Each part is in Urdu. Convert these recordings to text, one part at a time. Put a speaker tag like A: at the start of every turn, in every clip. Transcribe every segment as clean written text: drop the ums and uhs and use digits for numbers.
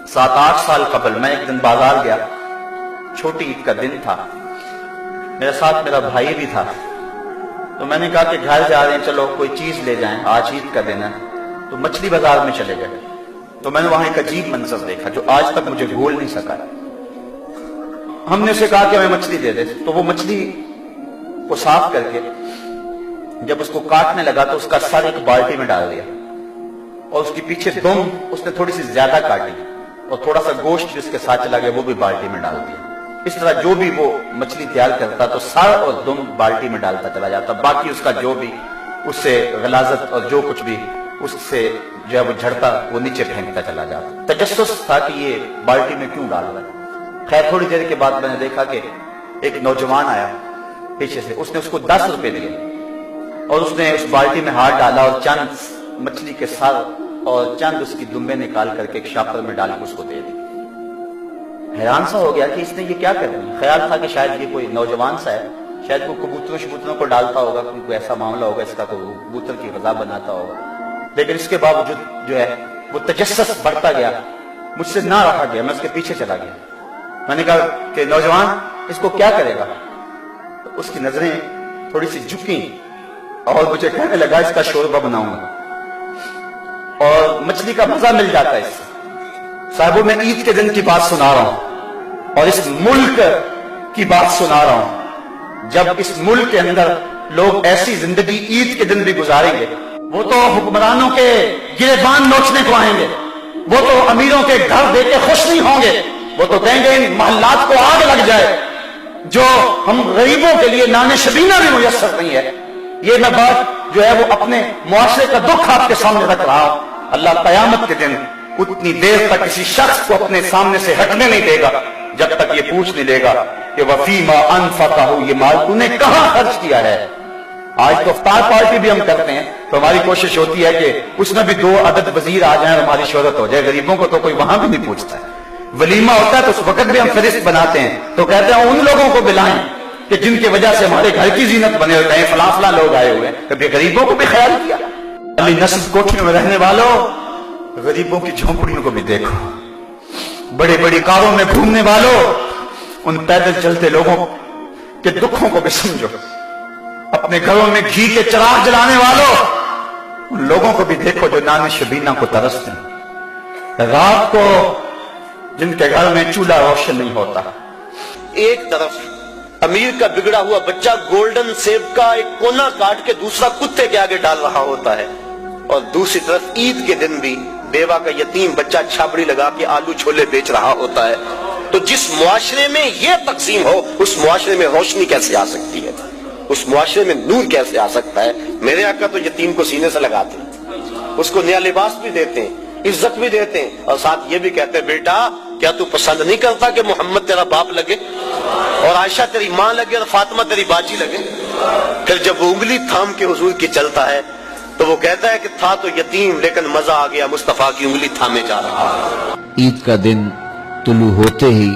A: 7-8 سال قبل میں ایک دن بازار گیا، چھوٹی عید کا دن تھا، میرے ساتھ میرا بھائی بھی تھا، تو میں نے کہا کہ گھر جا رہے ہیں، چلو کوئی چیز لے جائیں، آج عید کا دن ہے، تو مچھلی بازار میں چلے گئے۔ تو میں نے وہاں ایک عجیب منظر دیکھا جو آج تک مجھے بھول نہیں سکا۔ ہم نے اسے کہا کہ ہمیں مچھلی دے دے، تو وہ مچھلی کو صاف کر کے جب اس کو کاٹنے لگا تو اس کا سر ایک بالٹی میں ڈال دیا، اور اس کی پیچھے دم اس نے تھوڑی سی زیادہ کاٹی، اور تھوڑا سا گوشت جس کے ساتھ چلا گیا وہ بھی بالٹی میں ڈال دیا۔ اس طرح جو بھی وہ مچھلی تیار کرتا تو سر اور دم بالٹی میں ڈالتا چلا جاتا، باقی اس کا جو بھی اس سے غلاظت اور جو کچھ بھی اس سے جو ہے وہ جھڑتا وہ نیچے پھینکتا چلا جاتا۔ تجسس تھا کہ یہ بالٹی میں کیوں ڈال رہا ہے۔ خیر تھوڑی دیر کے بعد میں نے دیکھا کہ ایک نوجوان آیا پیچھے سے، اس نے اس کو 10 روپے دیے، اور اس نے اس بالٹی میں ہاتھ ڈالا اور چند مچھلی کے سر اور چند اس کی دمبے نکال کر کے ایک شاپر میں ڈال کے اس کو دے دی۔ حیران سا ہو گیا کہ اس نے یہ کیا کر دیا۔ خیال تھا کہ شاید یہ کوئی نوجوان سا ہے، شاید وہ کبوتروں کو ڈالتا ہوگا، کوئی ایسا معاملہ ہوگا اس کا، تو کبوتر کی غذا بناتا ہوگا۔ لیکن اس کے باوجود جو ہے وہ تجسس بڑھتا گیا، مجھ سے نہ رہا گیا، میں اس کے پیچھے چلا گیا۔ میں نے کہا کہ نوجوان اس کو کیا کرے گا؟ تو اس کی نظریں تھوڑی سی جھکیں اور مجھے کہنے لگا اس کا شوربہ بناؤں گا، اور مچھلی کا مزہ مل جاتا ہے اس سے۔ صاحبوں میں عید کے دن کی بات سنا رہا ہوں، اور اس ملک کی بات سنا رہا ہوں۔ جب اس ملک کے اندر لوگ ایسی زندگی عید کے دن بھی گزاریں گے، وہ تو حکمرانوں کے گریبان نوچنے کو آئیں گے، وہ تو امیروں کے گھر دے کے خوش نہیں ہوں گے، وہ تو کہیں گے ان محلات کو آگ لگ جائے، جو ہم غریبوں کے لیے نان شبینہ بھی میسر نہیں ہے۔ یہ میں بات جو ہے وہ اپنے معاشرے کا دکھ آپ کے سامنے رکھ رہا ہوں۔ اللہ قیامت کے دن اتنی دیر تک کسی شخص کو اپنے سامنے سے ہٹنے نہیں دے گا جب تک یہ پوچھ نہیں لے گا کہ وَفِيمَا أَنفَقَهُ، یہ مال تو نے کہاں خرچ کیا ہے۔ آج تو افطار پارٹی بھی ہم کرتے ہیں تو ہماری کوشش ہوتی ہے کہ اس میں بھی 2 عدد وزیر آ جائیں اور ہماری شہرت ہو جائے، غریبوں کو تو کوئی وہاں بھی نہیں پوچھتا ہے۔ ولیمہ ہوتا ہے تو اس وقت بھی ہم فہرست بناتے ہیں تو کہتے ہیں ان لوگوں کو بلائیں کہ جن کی وجہ سے ہمارے گھر کی زینت بنے ہوئے ہیں، فلاں فلاں لوگ آئے ہوئے ہیں، کبھی غریبوں کو بھی خیال کیا۔ علی نصب کوٹھیوں میں رہنے والوں، غریبوں کی جھونپڑیوں کو بھی دیکھو، بڑے بڑی کاروں میں گھومنے والوں، ان پیدل چلتے لوگوں کے دکھوں کو بھی سمجھو، اپنے گھروں میں گھی کے چراغ جلانے والوں، ان لوگوں کو بھی دیکھو جو نان شبینہ کو ترستے ہیں، رات کو جن کے گھر میں چولہا روشن نہیں ہوتا۔ ایک طرف امیر کا بگڑا ہوا بچہ گولڈن سیب کا ایک کونا کاٹ کے دوسرا کتے کے آگے ڈال رہا ہوتا ہے، اور دوسری طرف عید کے دن بھی بیوہ کا یتیم بچہ چھابڑی لگا کے آلو چھولے بیچ رہا ہوتا ہے۔ تو جس معاشرے میں یہ تقسیم ہو، اس معاشرے میں روشنی کیسے آ سکتی ہے، اس معاشرے میں نور کیسے آ سکتا ہے؟ میرے آقا تو یتیم کو سینے سے لگاتے ہیں، اس کو نیا لباس بھی دیتے ہیں، عزت بھی دیتے ہیں، اور ساتھ یہ بھی کہتے ہیں بیٹا کیا تو پسند نہیں کرتا کہ محمد تیرا باپ لگے، اور عائشہ تیری ماں لگے، اور فاطمہ تیری باجی لگے؟ پھر جب وہ انگلی تھام کے حضور کی چلتا ہے تو وہ کہتا ہے کہ تھا تو یتیم لیکن مزہ آ گیا، مصطفیٰ کی انگلی تھامے جا رہا ہے۔
B: عید کا دن طلوع ہوتے ہی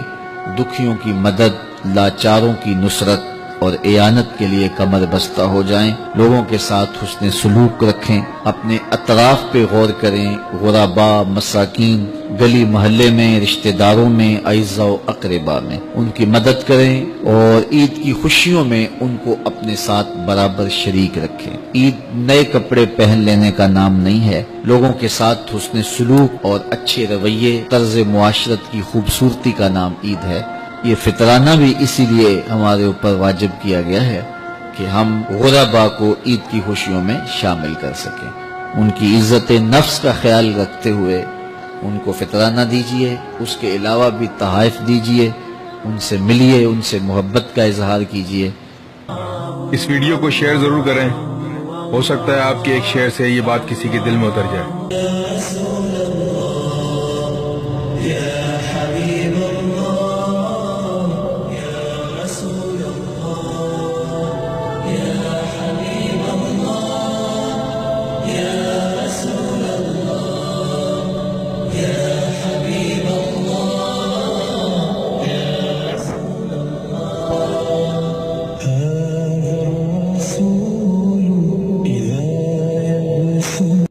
B: دکھیوں کی مدد، لاچاروں کی نصرت اور اعانت کے لیے کمر بستہ ہو جائیں، لوگوں کے ساتھ حسن سلوک رکھیں، اپنے اطراف پہ غور کریں، غربا، مساکین، گلی محلے میں، رشتہ داروں میں، اعزاء و اقربا میں ان کی مدد کریں، اور عید کی خوشیوں میں ان کو اپنے ساتھ برابر شریک رکھیں۔ عید نئے کپڑے پہن لینے کا نام نہیں ہے، لوگوں کے ساتھ حسن سلوک اور اچھے رویے، طرز معاشرت کی خوبصورتی کا نام عید ہے۔ یہ فطرانہ بھی اسی لیے ہمارے اوپر واجب کیا گیا ہے کہ ہم غربا کو عید کی خوشیوں میں شامل کر سکیں، ان کی عزت نفس کا خیال رکھتے ہوئے ان کو فطرانہ دیجئے، اس کے علاوہ بھی تحائف دیجئے، ان سے ملیے، ان سے محبت کا اظہار کیجئے۔
C: اس ویڈیو کو شیئر ضرور کریں، ہو سکتا ہے آپ کے ایک شیئر سے یہ بات کسی کے دل میں اتر جائے۔